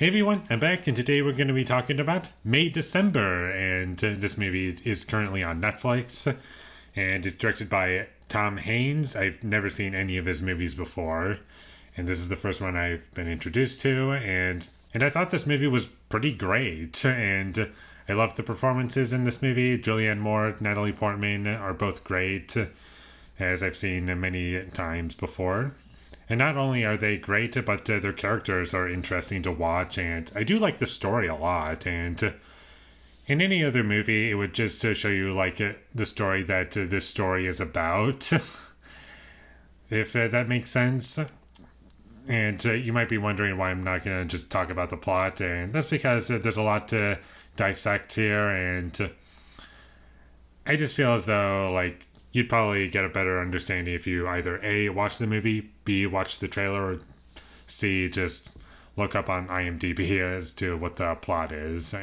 Hey everyone, I'm back, and today we're going to be talking about May December, and this movie is currently on Netflix, and it's directed by Tom Haynes. I've never seen any of his movies before, and this is the first one I've been introduced to, and I thought this movie was pretty great, and I love the performances in this movie. Julianne Moore, Natalie Portman are both great, as I've seen many times before. And not only are they great, but their characters are interesting to watch, and I do like the story a lot. And in any other movie, it would just show you the story that this story is about, if that makes sense. And you might be wondering why I'm not going to just talk about the plot, and that's because there's a lot to dissect here, and I just feel as though you'd probably get a better understanding if you either A, watch the movie, B, watch the trailer, or C, just look up on IMDb as to what the plot is.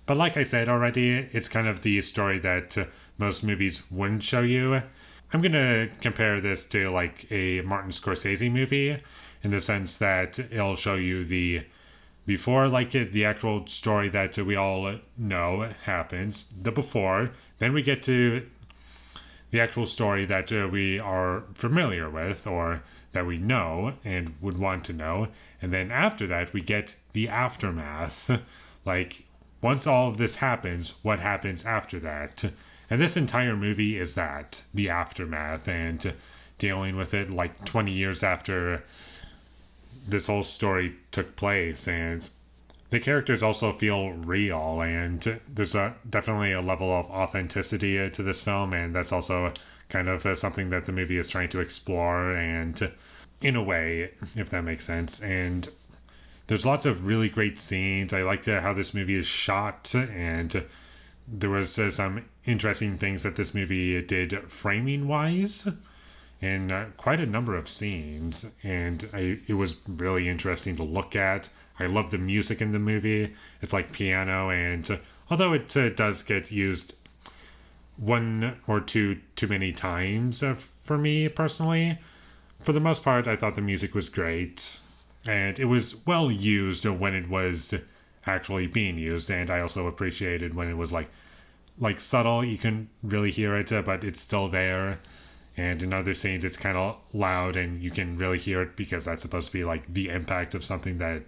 But like I said already, it's kind of the story that most movies wouldn't show you. I'm going to compare this to a Martin Scorsese movie in the sense that it'll show you the before, the actual story that we all know happens, the before, then we get to the actual story that we are familiar with or that we know and would want to know. And then after that, we get the aftermath. Once all of this happens, what happens after that? And this entire movie is that, the aftermath, and dealing with it 20 years after this whole story took place. And the characters also feel real, and there's definitely a level of authenticity to this film, and that's also kind of something that the movie is trying to explore, and in a way, if that makes sense. And there's lots of really great scenes. I like how this movie is shot, and there was some interesting things that this movie did framing-wise in quite a number of scenes, and it was really interesting to look at. I love the music in the movie. It's like piano, and although it does get used one or two too many times for me personally, for the most part, I thought the music was great, and it was well used when it was actually being used, and I also appreciated when it was subtle. You can really hear it, but it's still there. And in other scenes, it's kind of loud, and you can really hear it because that's supposed to be the impact of something that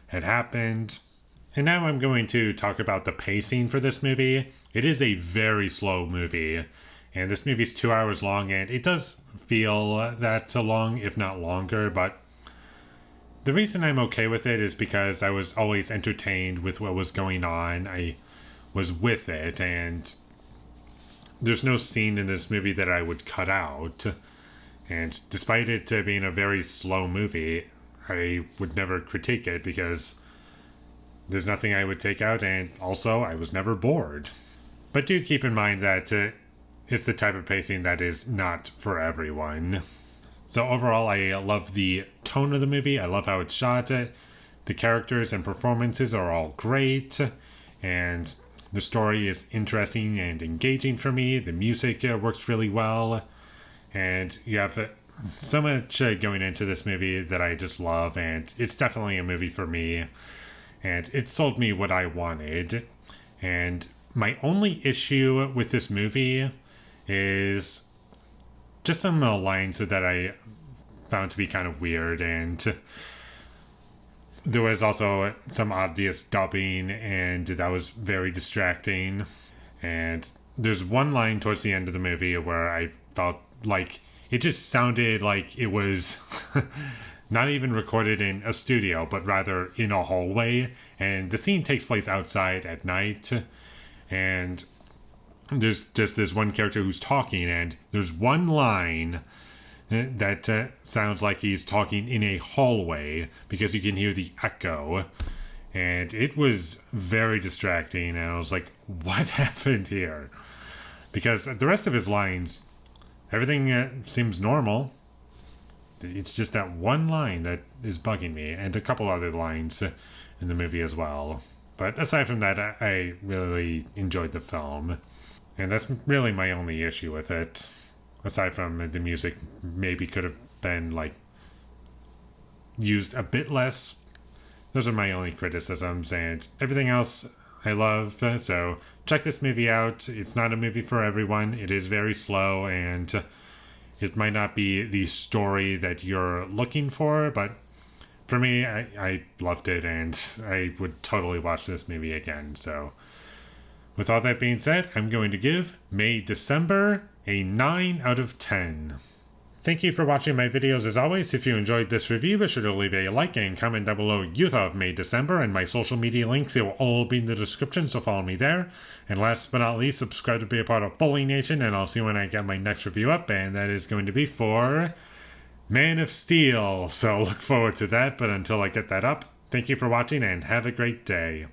had happened. And now I'm going to talk about the pacing for this movie. It is a very slow movie, and this movie is 2 hours long, and it does feel that long, if not longer, but the reason I'm okay with it is because I was always entertained with what was going on. I was with it, and there's no scene in this movie that I would cut out. And despite it being a very slow movie, I would never critique it because there's nothing I would take out, and also I was never bored. But do keep in mind that it's the type of pacing that is not for everyone. So overall, I love the tone of the movie. I love how it's shot. The characters and performances are all great, and the story is interesting and engaging for me. The music works really well, and you have so much going into this movie that I just love, and it's definitely a movie for me, and it sold me what I wanted. And my only issue with this movie is just some lines that I found to be kind of weird, and there was also some obvious dubbing, and that was very distracting. And there's one line towards the end of the movie where I felt like it just sounded like it was not even recorded in a studio, but rather in a hallway. And the scene takes place outside at night, and there's just this one character who's talking, and there's one line that sounds like he's talking in a hallway because you can hear the echo, and it was very distracting, and I was like, what happened here? Because the rest of his lines, everything seems normal. It's just that one line that is bugging me, and a couple other lines in the movie as well. But aside from that, I really enjoyed the film, and that's really my only issue with it. Aside from the music, maybe could have been used a bit less those are my only criticisms, and everything else I love. So check this movie out. It's not a movie for everyone. It is very slow, and it might not be the story that you're looking for, but for me, I loved it, and I would totally watch this movie again. So with all that being said, I'm going to give May December a 9 out of 10. Thank you for watching my videos as always. If you enjoyed this review, be sure to leave a like and comment down below you thought of May December, and my social media links, they will all be in the description, so follow me there. And last but not least, subscribe to be a part of Foley Nation, and I'll see you when I get my next review up, and that is going to be for Man of Steel. So look forward to that, but until I get that up, thank you for watching and have a great day.